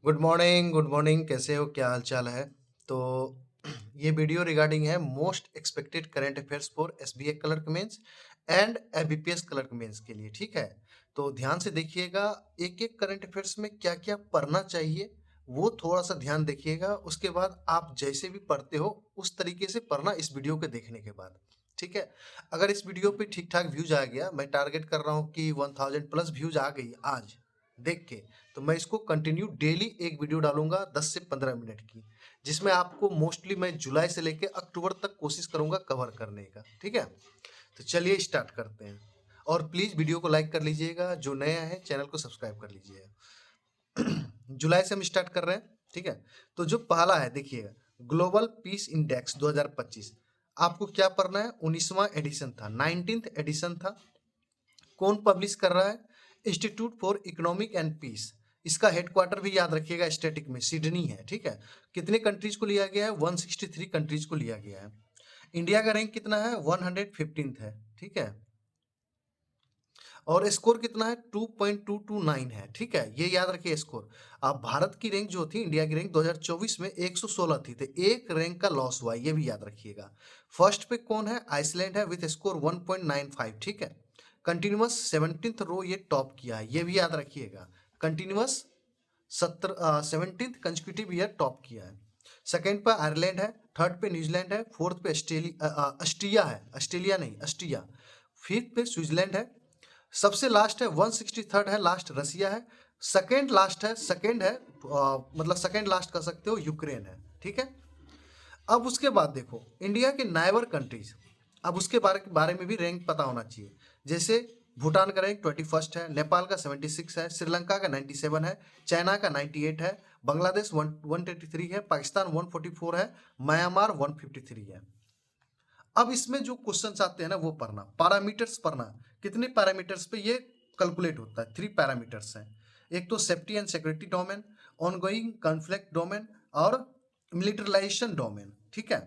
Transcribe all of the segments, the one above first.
Good morning कैसे हो क्या हाल चाल है। तो ये वीडियो रिगार्डिंग है most expected current affairs for SBI clerk mains and IBPS clerk mains के लिए। ठीक है, तो ध्यान से देखिएगा। एक एक करंट अफेयर्स में क्या क्या पढ़ना चाहिए वो थोड़ा सा ध्यान देखिएगा। उसके बाद आप जैसे भी पढ़ते हो उस तरीके से पढ़ना इस वीडियो के देखने के बाद। ठीक है, अगर इस वीडियो पे ठीक ठाक व्यूज आ गया, मैं टारगेट कर रहा हूँ कि 1000 प्लस व्यूज आ गई आज देख के, तो मैं इसको कंटिन्यू डेली एक वीडियो डालूंगा 10 से 15 मिनट की, जिसमें आपको मोस्टली मैं जुलाई से लेके अक्टूबर तक कोशिश करूंगा कवर करने का। ठीक है, तो चलिए स्टार्ट करते हैं। और प्लीज वीडियो को लाइक कर लीजिएगा, जो नया है चैनल को सब्सक्राइब कर लीजिएगा। जुलाई से हम स्टार्ट कर रहे हैं। ठीक है, तो जो पहला है देखिएगा, ग्लोबल पीस इंडेक्स 2025। आपको क्या पढ़ना है? 19वां एडिशन था, 19th एडिशन था। कौन पब्लिश कर रहा है? Institute for economic and peace. इसका हेडक्वार्टर भी याद रखिएगा, स्टैटिक में सिडनी है। ठीक है, कितने कंट्रीज को लिया गया है? 163 कंट्रीज को लिया गया है। इंडिया का रैंक कितना है? 115th है। ठीक है, और स्कोर कितना है? 2.229 है। ठीक है, ये याद रखिए स्कोर। अब भारत की रैंक जो थी, इंडिया की रैंक 2024 में 116 थी, तो एक रैंक का लॉस हुआ, ये भी याद रखिएगा। फर्स्ट पे कौन है? आइसलैंड है विथ स्कोर 1.95। ठीक है, कंटिन्यूअस 17th रो ये टॉप किया है, ये भी याद रखिएगा। Continuous 17th consecutive year top किया है। सेकंड पे आयरलैंड है, थर्ड पे न्यूजीलैंड है, फोर्थ पे ऑस्ट्रिया है, ऑस्ट्रेलिया नहीं ऑस्ट्रिया। फिफ्थ पे स्विट्जरलैंड है, सबसे लास्ट है 163rd है, लास्ट रसिया है। सेकेंड लास्ट है, सेकेंड है मतलब सेकेंड लास्ट कर सकते हो, यूक्रेन है। ठीक है, अब उसके बाद देखो इंडिया के नाइबर कंट्रीज, अब उसके बारे में भी रैंक पता होना चाहिए। जैसे भूटान का रैंक 21 है, नेपाल का 76 है, श्रीलंका का 97 है, चाइना का 98 है, बांग्लादेश 133 है, पाकिस्तान 144 है, म्यांमार 153 है। अब इसमें जो क्वेश्चन आते हैं ना वो पढ़ना, पैरामीटर्स पढ़ना। कितने पैरामीटर्स पे ये कैलकुलेट होता है? 3 पैरामीटर्स हैं। एक तो safety and security domain, ongoing conflict domain और मिलिटराइजेशन डोमेन। ठीक है,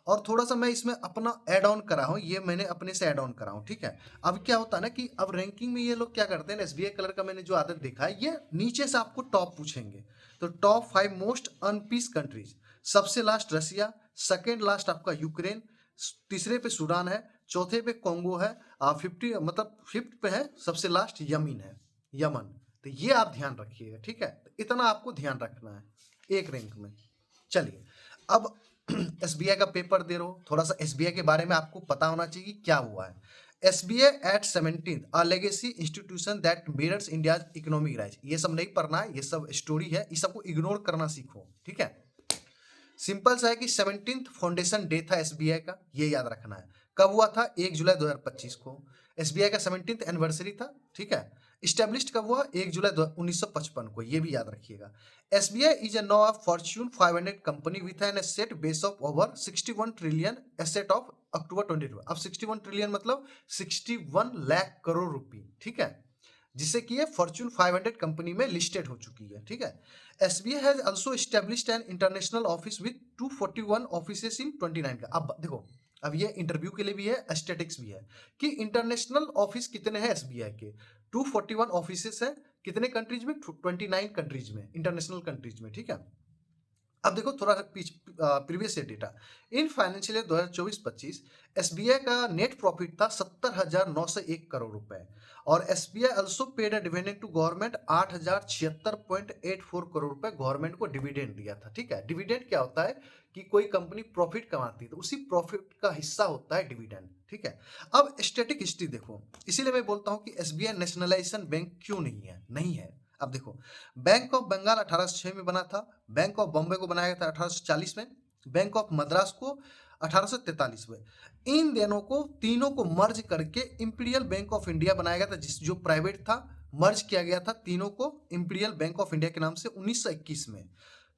और थोड़ा सा मैं इसमें अपना ऐड ऑन करा हूँ, ये मैंने अपने से ऐड ऑन करा हूँ। ठीक है, अब क्या होता है ना कि अब रैंकिंग में ये लोग क्या करते हैं, एसबीआई कलर का मैंने जो आदत देखा है, ये नीचे से आपको टॉप पूछेंगे। तो टॉप 5 मोस्ट अनपीस कंट्रीज, सबसे लास्ट रसिया, सेकेंड लास्ट आपका यूक्रेन, तीसरे पे सूडान है, चौथे पे कोंगो है, 5th पे है सबसे लास्ट यमीन है, यमन। तो ये आप ध्यान रखिएगा। ठीक है, तो इतना आपको ध्यान रखना है एक रैंक में। चलिए, अब एसबीआई का पेपर दे रहे हो, थोड़ा सा एसबीआई के बारे में आपको पता होना चाहिए कि क्या हुआ है। SBI at 17th a legacy institution that mirrors India's economic rise. ये सब नहीं पढ़ना है, ये सब स्टोरी है, इस सबको इग्नोर करना सीखो। ठीक है, सिंपल सा है कि 17th फाउंडेशन डे था एसबीआई का, ये याद रखना है। कब हुआ था? 1 जुलाई 2025 को एसबीआई का 17th एनिवर्सरी था। ठीक है, स्टैब्लिश्ड कब हुआ? 1 जुलाई 1955 को, ये भी याद रखिएगा। SBI is now a Fortune 500 company with an asset base of over 61 trillion asset of October 22। अब 61 ट्रिलियन मतलब 61 लाख करोड़ रुपए। ठीक है, जिससे कि ये फॉर्च्यून 500 कंपनी में लिस्टेड हो चुकी है। ठीक है, SBI has also established an international office with 241 offices in 29 का। अब देखो, अब ये इंटरव्यू के लिए भी है, एस्थेटिक्स भी है कि इंटरनेशनल ऑफिस कितने हैं एसबीआई के? 241 ऑफिसेस है, कितने कंट्रीज में? 29 कंट्रीज में, इंटरनेशनल कंट्रीज में। ठीक है, अब देखो थोड़ा previous year data. In financial year 2024-25 SBI का नेट प्रॉफिट था 70,901 करोड़ रुपए, और SBI also paid a dividend to government 8,076.84 crore rupees government को डिविडेंड दिया था। ठीक है, डिविडेंड क्या होता है कि कोई कंपनी प्रॉफिट कमाती है तो उसी प्रॉफिट का हिस्सा होता है डिविडेंड। ठीक है, अब स्टैटिक हिस्ट्री देखो, इसीलिए मैं बोलता हूं कि एसबीआई नेशनलाइजेशन बैंक क्यों नहीं है, नहीं है। अब देखो, बैंक ऑफ बंगाल 1806 में बना था, बैंक ऑफ बॉम्बे को बनाया गया था 1840 में, बैंक ऑफ मद्रास को 1843 में। इन दोनों को, तीनों को मर्ज करके इंपीरियल बैंक ऑफ इंडिया बनाया गया था, जिस जो प्राइवेट था, मर्ज किया गया था तीनों को इंपीरियल बैंक ऑफ इंडिया के नाम से 1921 में।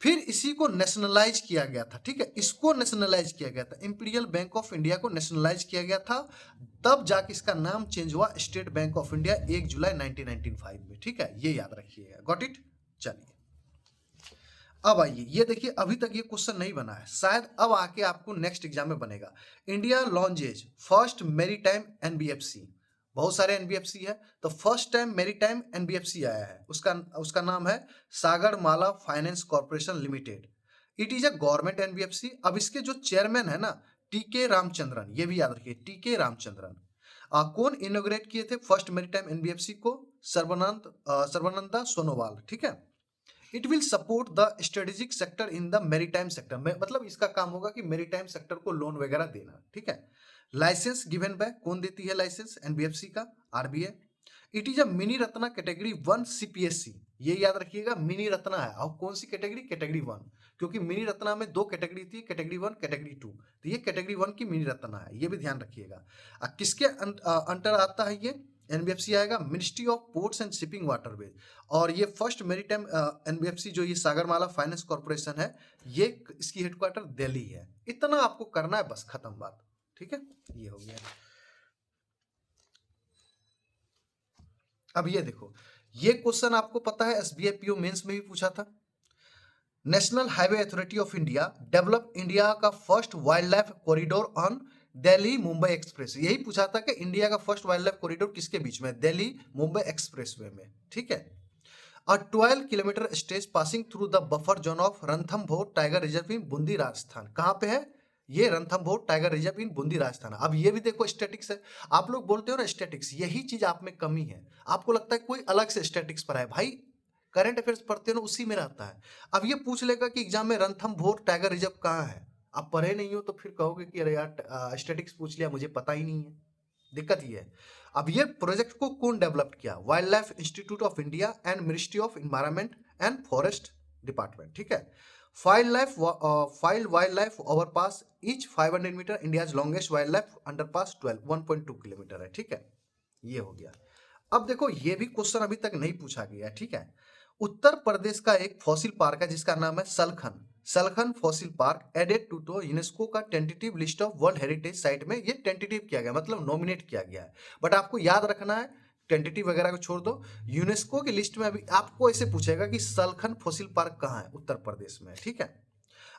फिर इसी को नेशनलाइज किया गया था। ठीक है, इसको नेशनलाइज किया गया था, इंपीरियल बैंक ऑफ इंडिया को नेशनलाइज किया गया था, तब जाके इसका नाम चेंज हुआ स्टेट बैंक ऑफ इंडिया 1 जुलाई 1995 में। ठीक है, ये याद रखिएगा। Got it? चलिए, अब आइए, ये देखिए अभी तक ये क्वेश्चन नहीं बना है, शायद अब आके आपको नेक्स्ट एग्जाम में बनेगा। India launches first maritime NBFC, बहुत सारे एनबीएफसी है। तो फर्स्ट टाइम मैरीटाइम एनबीएफसी आया है, उसका उसका नाम है Sagarmala finance corporation limited. It is a government NBFC. अब इसके जो चेयरमैन है ना, टीके रामचंद्रन, ये भी याद रखिए, टीके रामचंद्रन। कौन इनोग्रेट किए थे फर्स्ट मैरीटाइम एनबीएफसी को? सर्बानंदा सोनोवाल, ठीक है। It will support the strategic sector in the maritime sector में, मतलब इसका काम होगा कि मेरीटाइम सेक्टर को लोन वगैरह देना, ठीक है। लाइसेंस गिवन बाय, कौन देती है लाइसेंस एनबीएफसी का? RBI. It is a mini Ratna category 1 CPSC, ये याद रखिएगा, मिनी रत्ना है। और कौन सी कैटेगरी? कैटेगरी 1, क्योंकि मिनी रत्ना में 2 कैटेगरी थी, कैटेगरी 1 कैटेगरी 2, तो ये कैटेगरी 1 की मिनी रत्ना है, ये भी ध्यान रखिएगा। किसके अंडर आता है ये एनबीएफसी? आएगा ministry of ports and shipping waterways. और ये फर्स्ट मेरीटाइम एनबीएफसी जो ये सागरमाला फाइनेंस कॉर्पोरेशन है, ये इसकी हेडक्वार्टर दिल्ली है। इतना आपको करना है, बस खत्म बात, ठीक है। ये हो गया। अब ये देखो, ये क्वेश्चन आपको पता है एसबीआई पीओ मेंस में भी पूछा था। National highway authority of India develop India का first wildlife corridor on Delhi Mumbai express. यही पूछा था कि इंडिया का फर्स्ट वाइल्ड लाइफ कॉरिडोर किसके बीच में? दिल्ली मुंबई एक्सप्रेसवे में, ठीक है। A 12 kilometre stage passing through the buffer zone of Ranthambore tiger reserve in Bundi Rajasthan. कहाँ पे है ये? Ranthambore tiger reserve in Bundi Rajasthan. अब ये भी देखो स्टैटिक्स है। आप लोग बोलते हो ना स्टैटिक्स, यही चीज आप में कमी है। आपको लगता है कोई अलग से स्टैटिक्स पर है, भाई करंट अफेयर्स पढ़ते हो ना, उसी में रहता है। अब ये पूछ लेगा कि एग्जाम में रणथंभौर टाइगर रिजर्व कहाँ है, आप पढ़े नहीं हो तो फिर कहोगे कि अरे यार स्टैटिक्स पूछ लिया, मुझे पता ही नहीं है। दिक्कत ये है। अब ये प्रोजेक्ट को कौन डेवलप किया? Wild life institute of India and ministry of environment and forest department, ठीक है। Wild life overpass each 500 metre, India's longest wild life underpass 1.2 kilometre है, ठीक है। ये हो गया। अब देखो, ये भी क्वेश्चन अभी तक नहीं पूछा गया, ठीक है। उत्तर प्रदेश का एक फॉसिल पार्क है जिसका नाम है Salkhan. Salkhan fossil park added to तो यूनेस्को का tentative list of world heritage site में ये टेंटेटिव किया गया, मतलब नॉमिनेट किया गया है। बट आपको याद रखना है, टेंटेटिव वगैरह को छोड़ दो, यूनेस्को की लिस्ट में अभी आपको ऐसे पूछेगा कि सलखन फॉसिल पार्क कहाँ है? उत्तर प्रदेश में, ठीक है।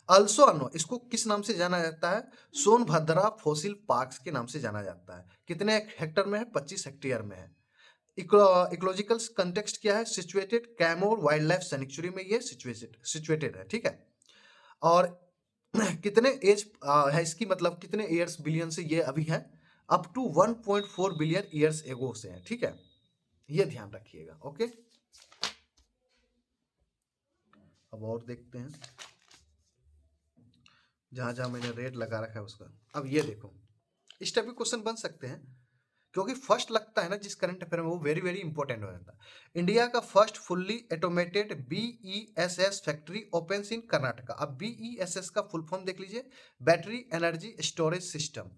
अल्सो अनो, इसको किस नाम से जाना जाता है? सोनभद्रा फॉसिल पार्क के नाम से जाना जाता है। कितने हेक्टर में है? 25 हेक्टेयर में है। इकोलॉजिकल कंटेक्स्ट क्या है? Situated Kaimore wild life sanctuary में ये सिचुएटेड है, ठीक है। और कितने एज है इसकी, मतलब कितने ईयर्स बिलियन से ये अभी है? Up to 1.4 billion years ago से है, ठीक है। ये ध्यान रखिएगा, ओके। अब और देखते हैं, जहां जहां मैंने रेड लगा रखा है उसका। अब ये देखो, इस टाइप के क्वेश्चन बन सकते हैं, क्योंकि फर्स्ट लगता है ना जिस करंट अफेयर में, वो वेरी वेरी इंपॉर्टेंट हो जाता है। इंडिया का first fully automated BESS factory opens इन कर्नाटका। अब बीईएसएस का फुल फॉर्म देख लीजिए, बैटरी एनर्जी स्टोरेज सिस्टम।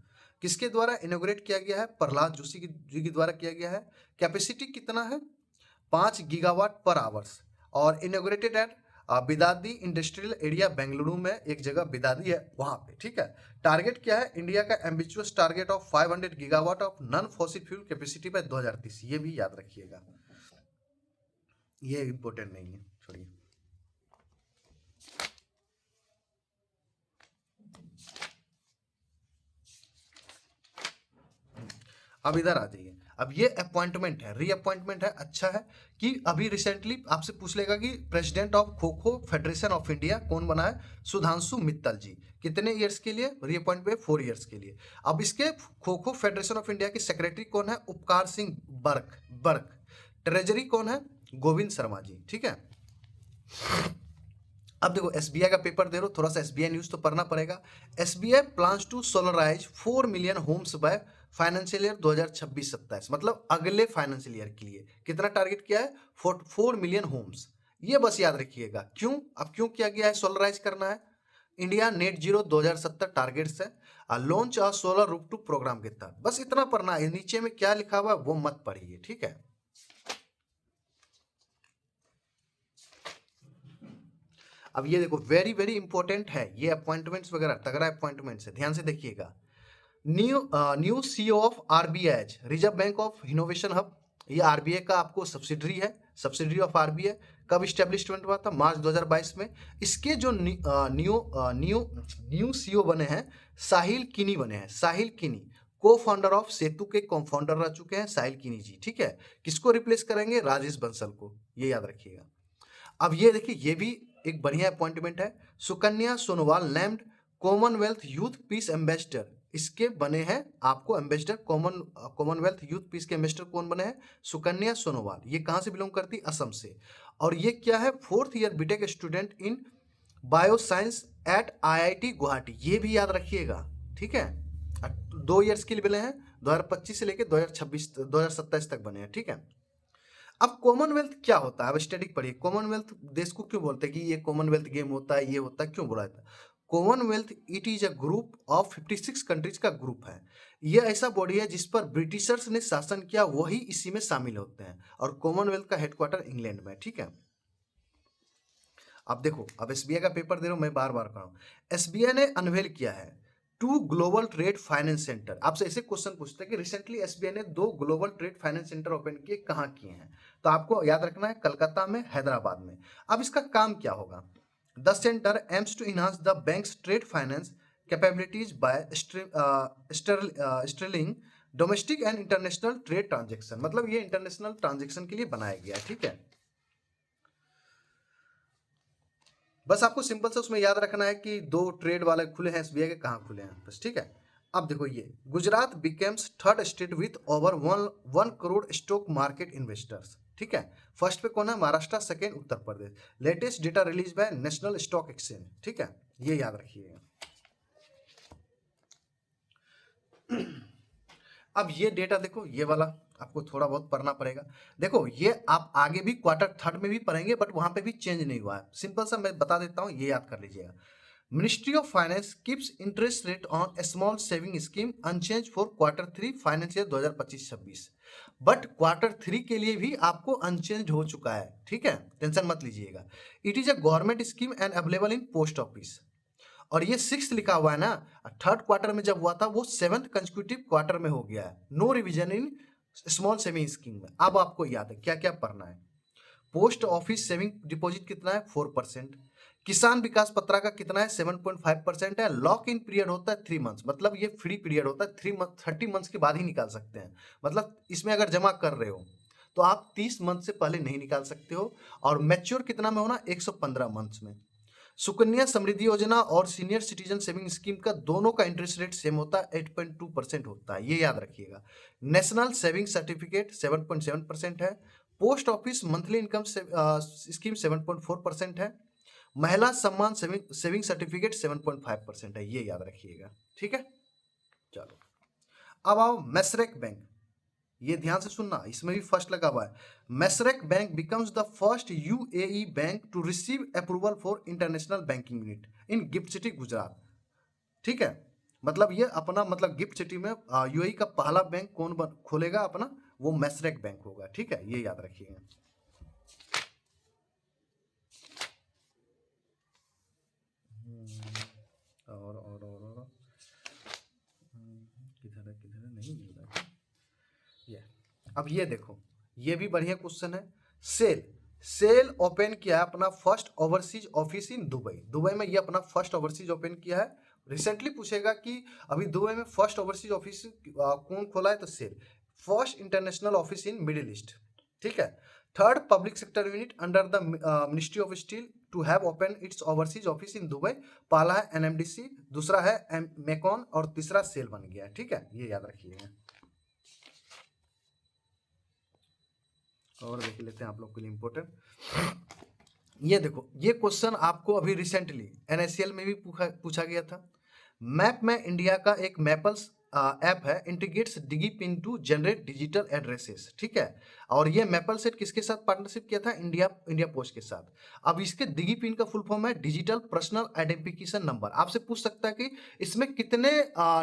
किसके द्वारा इनोग्रेट किया गया है? प्रहलाद जोशी जी के द्वारा किया गया है। कैपेसिटी कितना है? 5 गीगावाट पर आवर्स। और inaugurated at Bidadi industrial area Bengaluru में, एक जगह बिदादी है वहां पे, ठीक है। टारगेट क्या है इंडिया का? Ambitious target of 500 gigawatt of non fossil fuel capacity by 2030। ये भी याद रखिएगा, ये इंपॉर्टेंट नहीं है, छोड़िए। अब इधर आ जाइए। अब ये अपॉइंटमेंट है, रीअपॉइंटमेंट है, अच्छा है कि अभी रिसेंटली आपसे पूछ लेगा कि president of kho kho federation of India कौन बना है? सुधांशु मित्तल जी। कितने ईयर्स के लिए रीअपॉइंट पे? 4 ईयर्स के लिए। अब इसके kho kho federation of India के सेक्रेटरी कौन है? उपकार सिंह बर्क। ट्रेजरी कौन है? गोविंद शर्मा जी, ठीक है। अब देखो, एसबीआई का पेपर दे रहे हो, थोड़ा सा एसबीआई न्यूज तो पढ़ना पड़ेगा। SBI plans to solarise 4 million homes by financial year 2026-27, मतलब अगले फाइनेंशियल ईयर के लिए कितना टारगेट किया है? 4 मिलियन होम्स। ये बस याद रखिएगा। क्यों? अब क्यों किया गया है सोलराइज करना है? इंडिया नेट जीरो 2070 टारगेट्स है, launch a solar rooftop programme के तहत। बस इतना पढ़ना है, नीचे में क्या लिखा हुआ है वो मत पढ़िए, ठीक है। अब ये देखो, वेरी वेरी इंपॉर्टेंट है ये अपॉइंटमेंट्स वगैरह, तगड़ा अपॉइंटमेंट्स है, ध्यान से देखिएगा। New CEO of RBI, reserve bank of innovation hub. ये आरबीआई का आपको सब्सिडरी है, सब्सिडरी ऑफ आरबीआई। कब इस्टेब्लिशमेंट हुआ था? मार्च 2022 में। इसके जो न्यू सीईओ बने हैं, साहिल किनी बने हैं, साहिल किनी। को फाउंडर ऑफ सेतु के को फाउंडर रह चुके हैं साहिल किनी जी, ठीक है। किसको रिप्लेस करेंगे? राजेश बंसल को, ये याद रखिएगा। अब ये देखिए, ये भी एक बढ़िया अपॉइंटमेंट है। Sukanya Sonowal named Commonwealth youth piece ambassador, इसके बने हैं आपको एम्बेसडर, कॉमनवेल्थ यूथ पीस के एम्बेसडर कौन बने हैं? सुकन्या सोनोवाल। ये कहाँ से बिलोंग करती? असम से। और ये क्या है? 4th year B Tech student in bioscience at IIT Guwahati, ये भी याद रखिएगा, ठीक है। 2 ईयर्स के लिए बने हैं, 2025 से लेकर 2027 तक बने हैं, ठीक है। अब कॉमनवेल्थ क्या होता है? अब स्टडी पढ़िए। कॉमनवेल्थ देश को क्यों बोलते हैं कि ये कॉमनवेल्थ गेम होता है, ये होता है, क्यों बोला जाता है? Commonwealth it is a group of 56 countries का ग्रुप है। ये ऐसा बॉडी है जिस पर ब्रिटिशर्स ने शासन किया, वही इसी में शामिल होते हैं। और कॉमनवेल्थ का हेडक्वार्टर इंग्लैंड में, ठीक है। अब देखो, अब SBI का पेपर दे रहा हूं मैं, बार बार कर रहा हूं। SBI ने अनवेल किया है 2 ग्लोबल ट्रेड फाइनेंस सेंटर। आपसे ऐसे क्वेश्चन पूछते हैं कि रिसेंटली SBI ने 2 global trade finance centre open किए, कहाँ किए हैं? तो आपको याद रखना है, कलकत्ता में, हैदराबाद में। अब इसका काम क्या होगा? The centre aims to enhance the bank's trade finance capabilities by sterling domestic and international trade transaction. मतलब ये इंटरनेशनल ट्रांजेक्शन के लिए बनाया गया है, ठीक है। बस आपको सिंपल से उसमें याद रखना है कि 2 ट्रेड वाले खुले हैं SBI के, कहाँ खुले हैं, बस, ठीक है। अब देखो, ये Gujarat becomes 3rd state with over 1 crore stock market investors, ठीक है। फर्स्ट पे कौन है? Maharashtra, second Uttar Pradesh. Latest data release by national stock exchange, ठीक है, ये याद रखिएगा। अब ये डेटा देखो, ये वाला आपको थोड़ा बहुत पढ़ना पड़ेगा। देखो, ये आप आगे भी Q3 में भी पढ़ेंगे, बट वहां पे भी चेंज नहीं हुआ है। सिंपल सा मैं बता देता हूं, ये याद कर लीजिएगा। Ministry of finance keeps interest rate on small saving scheme unchanged for Q3 financial 2025-26। But Q3 के लिए भी आपको अनचेंज हो चुका है, ठीक है, टेंशन मत लीजिएगा। It is a government scheme and available in post office. और ये 6th लिखा हुआ है ना, 3rd क्वार्टर में जब हुआ था वो 7th कंसेक्यूटिव क्वार्टर में हो गया है। No revision in small saving scheme में। अब आपको याद है क्या क्या पढ़ना है। पोस्ट ऑफिस सेविंग डिपॉजिट कितना है? 4%। किसान विकास पत्रा का कितना है? 7.5% है। लॉक इन पीरियड होता है 3 मंथ्स, मतलब ये फ्री पीरियड होता है 30 मंथ्स के बाद ही निकाल सकते हैं। मतलब इसमें अगर जमा कर रहे हो तो आप 30 मंथ से पहले नहीं निकाल सकते हो। और मैच्योर कितना में होना? 115 मंथ्स में। सुकन्या समृद्धि योजना और सीनियर सिटीजन सेविंग स्कीम का दोनों का इंटरेस्ट रेट सेम होता है, 8.2% होता है, ये याद रखिएगा। नेशनल सेविंग सर्टिफिकेट 7.7% है। Post office monthly income scheme 7.4% है। महिला सम्मान सेविंग सर्टिफिकेट 7.5% है, ये याद रखिएगा, ठीक है। चलो, अब आओ मैसरेक बैंक। ये ध्यान से सुनना, इसमें भी फर्स्ट लगा हुआ है। Mashreq bank becomes the first UAE bank to receive approval for international banking unit in GIFT City Gujarat, ठीक है। मतलब ये अपना, मतलब गिफ्ट सिटी में UAE का पहला बैंक कौन खोलेगा अपना? वो मैसरेक बैंक होगा, ठीक है, ये याद रखिएगा। और किधर है, नहीं मिल रहा। ये अब ये देखो, ये भी बढ़िया क्वेश्चन है। सेल ओपन किया है अपना first overseas office in Dubai. Dubai में ये अपना फर्स्ट ओवरसीज ओपन किया है। रिसेंटली पूछेगा कि अभी दुबई में फर्स्ट ओवरसीज ऑफिस कौन खोला है, तो SAIL. First international office in middle east, ठीक है। 3rd public sector unit under the ministry of steel to have open its overseas office in Dubai. पहला है NMDC, दूसरा है मेकॉन, और तीसरा सेल बन गया है, ठीक है, ये याद रखिएगा। और देख लेते हैं आप लोग के लिए इंपॉर्टेंट। ये देखो, ये क्वेश्चन आपको अभी रिसेंटली NSCL में भी पूछा गया था। मैप में इंडिया का एक मैपल्स ऐप है, integrates DIGIPIN to generate digital addresses, ठीक है। और ये मैपल सेट किसके साथ पार्टनरशिप किया था? इंडिया पोस्ट के साथ। अब इसके डिगीपिन का फुल फॉर्म है डिजिटल पर्सनल आइडेंटिफिकेशन नंबर। आपसे पूछ सकता है कि इसमें कितने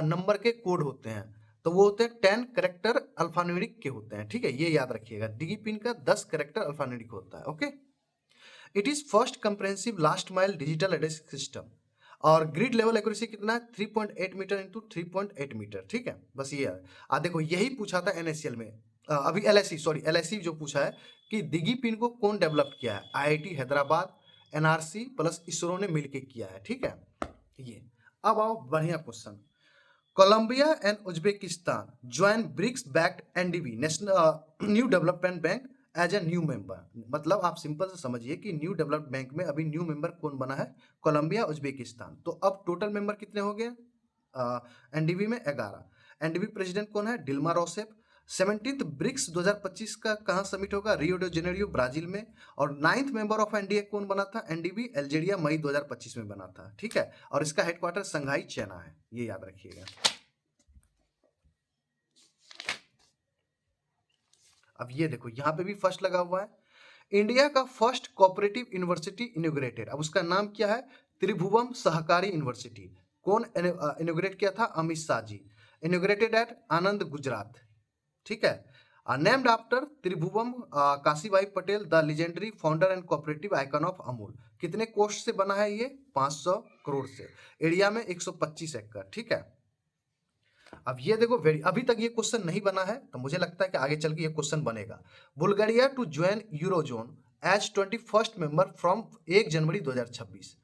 नंबर के कोड होते हैं, तो वो होते हैं 10 करेक्टर अल्फान्यूमेरिक के होते हैं, ठीक है, ये याद रखिएगा। डिगीपिन का 10 करेक्टर अल्फान्यूमेरिक होता है, okay. It is first comprehensive last mile digital address system. और ग्रिड लेवल एक्यूरेसी कितना है? 3.8 मीटर इंटू 3.8 मीटर, ठीक है, बस ये है। देखो, यही पूछा था NSCL में। अभी LIC जो पूछा है कि दिगी पिन को कौन डेवलप किया है? IIT Hyderabad, NRC plus ISRO ने मिलकर किया है, ठीक है। ये अब आओ बढ़िया question. Colombia and Uzbekistan join BRICS backed NDB national new development bank as a new member. मतलब आप सिंपल से समझिए कि न्यू डेवलप्ड बैंक में अभी न्यू मेंबर कौन बना है, कोलंबिया उज्बेकिस्तान। तो अब टोटल मेंबर कितने हो गए एनडीबी में? 11। एनडीबी प्रेसिडेंट कौन है? डिल्मा रोसेफ। 17th ब्रिक्स 2025 का कहाँ समिट होगा? रियो डे जेनेरियो ब्राजील में। और 9th मेंबर ऑफ एनडीए कौन बना था? एनडीबी अल्जीरिया मई 2025 में बना था, ठीक है। और इसका हेडक्वार्टर संघाई चाइना है, ये याद रखिएगा। अब ये देखो यहाँ पे भी फर्स्ट लगा हुआ है, इंडिया का फर्स्ट कोऑपरेटिव यूनिवर्सिटी इनोग्रेटेड। अब उसका नाम क्या है? त्रिभुवन सहकारी यूनिवर्सिटी। कौन इनोग्रेट किया था? अमित शाह जी। इनोग्रेटेड एट आनंद गुजरात, ठीक है। Named after Tribhuvan Kashibhai Patel, the legendary founder and cooperative icon of Amul. कितने कोस्ट से बना है ये? 500 करोड़ से। एरिया में 125 एकड़, ठीक है। अब ये देखो अभी तक ये क्वेश्चन नहीं बना है, तो मुझे लगता है कि आगे चल के ये क्वेश्चन बनेगा। Bulgaria to join eurozone as 21st member from 1 January 2026।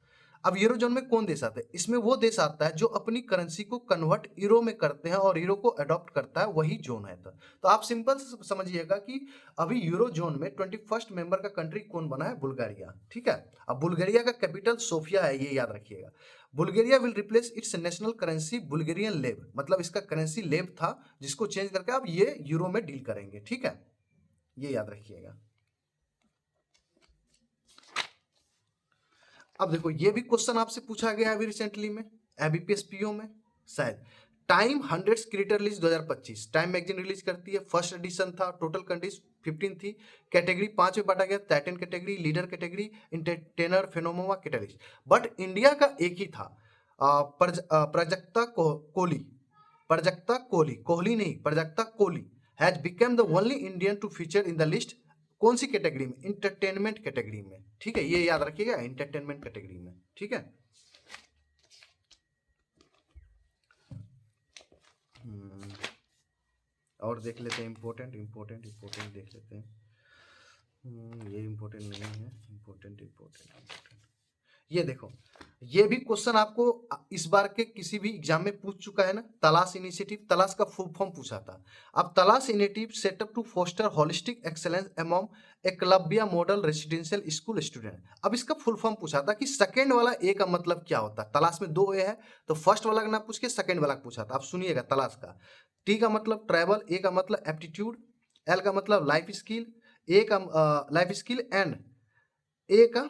अब यूरोजोन में कौन देश आता है? इसमें वो देश आता है जो अपनी करेंसी को कन्वर्ट यूरो में करते हैं और यूरो को अडॉप्ट करता है, वही जोन है। तो आप सिंपल से समझिएगा कि अभी यूरो जोन में 21st मेंबर का कंट्री कौन बना है? बुल्गारिया, ठीक है। अब बुल्गारिया का कैपिटल सोफिया है, ये याद रखिएगा। Bulgaria will replace it's national currency Bulgarian लेव। मतलब इसका करेंसी लेव था, जिसको चेंज करके अब ये यूरो में डील करेंगे, ठीक है। ये याद रखिएगा। अब देखो ये भी क्वेश्चन आपसे पूछा गया अभी रिसेंटली में एबीपीएस पीओ में शायद। Time 100 creator release 2025 time magazine release करती है। फर्स्ट एडिशन था, टोटल कंट्रीज 15 थी। कैटेगरी 5 में बांटा गया, Titan category, leader category, entertainer, phenomena category. But India का एक ही था, प्राजक्ता कोहली। प्राजक्ता कोहली, कोहली नहीं, Prajakta Koli has become the only Indian to feature in the list. कौन सी कैटेगरी में? इंटरटेनमेंट कैटेगरी में, ठीक है। ये याद रखिएगा, इंटरटेनमेंट कैटेगरी में, ठीक है। और देख लेते हैं इंपॉर्टेंट इंपॉर्टेंट इंपॉर्टेंट देख लेते हैं। ये इंपॉर्टेंट नहीं है, इंपॉर्टेंट इंपॉर्टेंट इंपॉर्टेंट। ये देखो ये भी क्वेश्चन आपको इस बार के किसी भी एग्जाम में पूछ चुका है ना। तलाश इनिशिएटिव, तलाश का फुल फॉर्म पूछा था। अब Talash initiative setup to foster holistic excellence among Eklavya model residential school student. अब इसका फुल फॉर्म पूछा था कि सेकंड वाला ए का मतलब क्या होता है। तलाश में 2 ए है, तो फर्स्ट वाला का ना पूछ के सेकंड वाला पूछा था। अब सुनिएगा तलाश का। टी का मतलब ट्रैवल, ए का मतलब एप्टीट्यूड, एल का मतलब लाइफ स्किल, ए का लाइफ स्किल एंड ए का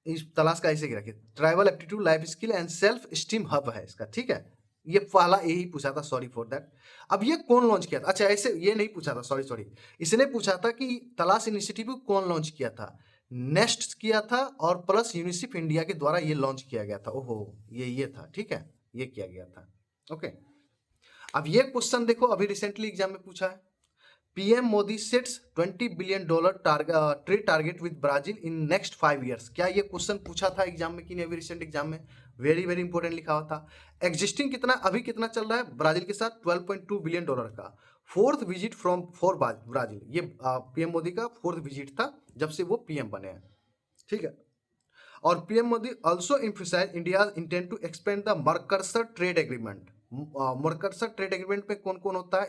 इस तलाश का ऐसे रखिए, tribal aptitude, life skill and self esteem hub है इसका, ठीक है। ये पहला यही पूछा था, सॉरी फॉर दैट। अब ये कौन लॉन्च किया था? अच्छा ऐसे ये नहीं पूछा था, सॉरी सॉरी। इसने पूछा था कि तलाश इनिशिएटिव कौन लॉन्च किया था। नेस्ट किया था और प्लस यूनिसेफ इंडिया के द्वारा ये लॉन्च किया गया था। ओहो ये था, ठीक है, ये किया गया था, ओके। अब ये क्वेश्चन देखो अभी रिसेंटली एग्जाम में पूछा है। PM Modi sets $20 billion trade target with Brazil in next 5 years. क्या ये क्वेश्चन पूछा था एग्जाम में कि नहीं? अभी रिसेंट एग्जाम में वेरी वेरी इंपॉर्टेंट लिखा हुआ था। एग्जिस्टिंग कितना अभी कितना चल रहा है ब्राजील के साथ? $12.2 बिलियन का। Fourth visit from for Brazil. ये पीएम मोदी का 4th विजिट था जब से वो पीएम बने हैं, ठीक है। और PM Modi also emphasise India intent to expand the Mercosur trade agreement. Mercosur trade agreement में कौन कौन होता है?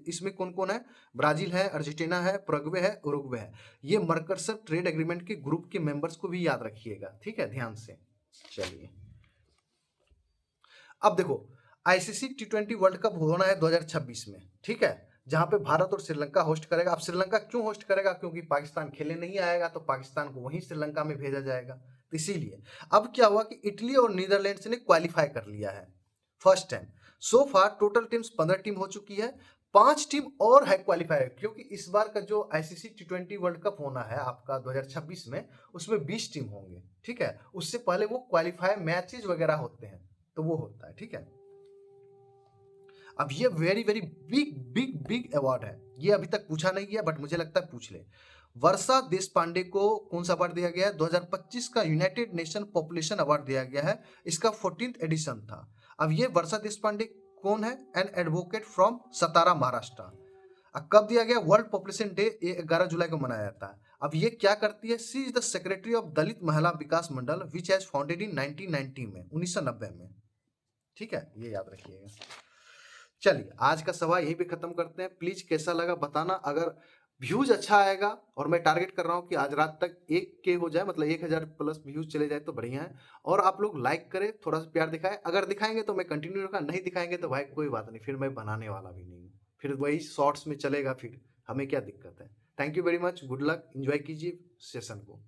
इसमें कौन कौन है? ब्राजील है, अर्जेंटीना है, पराग्वे है, उरुग्वे है। ये मर्कसर ट्रेड एग्रीमेंट के ग्रुप के मेंबर्स को भी याद रखिएगा, ठीक है, ध्यान से। चलिए अब देखो आईसीसी T20 वर्ल्ड कप होना है 2026 में, ठीक है, जहां पे भारत और श्रीलंका होस्ट करेगा। अब श्रीलंका क्यों होस्ट करेगा? क्योंकि पाकिस्तान खेलने नहीं आएगा, तो पाकिस्तान को वहीं श्रीलंका में भेजा जाएगा, तो इसीलिए। अब क्या हुआ कि इटली और नीदरलैंड्स ने क्वालिफाई कर लिया है फर्स्ट टाइम। सो फार टोटल टीम्स 15 टीम हो चुकी है, 5 टीम और है क्वालिफाई, क्योंकि इस बार का जो आईसीसी T20 वर्ल्ड कप होना है आपका 2026 में, उसमें 20 टीम होंगे, ठीक है। उससे पहले वो क्वालिफाई मैचेज वगैरह होते हैं, तो वो होता है, ठीक है। अब ये very very big big big award है, ये अभी तक पूछा नहीं गया, बट मुझे लगता है पूछ ले। वर्षा देशपांडे को कौन सा अवार्ड दिया गया है? 2025 का यूनाइटेड नेशन पॉपुलेशन अवार्ड दिया गया है, इसका 14th एडिशन था। अब ये वर्षा देशपांडे कौन है? एन एडवोकेट फ्रॉम सतारा, महाराष्ट्र। कब दिया गया? वर्ल्ड पॉपुलेशन डे 11 जुलाई को मनाया जाता है। अब ये क्या करती है? सी इज द सेक्रेटरी ऑफ दलित महिला विकास मंडल विच हैज फाउंडेड इन 1990 में, 1990 में। ठीक है, ये याद रखिएगा। चलिए आज का सवाल यहीं पे खत्म करते हैं। प्लीज कैसा लगा बताना। अगर व्यूज अच्छा आएगा, और मैं टारगेट कर रहा हूँ कि आज रात तक 1K हो जाए, मतलब 1000 प्लस व्यूज चले जाए तो बढ़िया है। और आप लोग लाइक करें, थोड़ा सा प्यार दिखाएं। अगर दिखाएंगे तो मैं कंटिन्यू रखा, नहीं दिखाएंगे तो भाई कोई बात नहीं, फिर मैं बनाने वाला भी नहीं हूँ, फिर वही शॉर्ट्स में चलेगा, फिर हमें क्या दिक्कत है। Thank you very much, good luck, enjoy कीजिए सेशन को।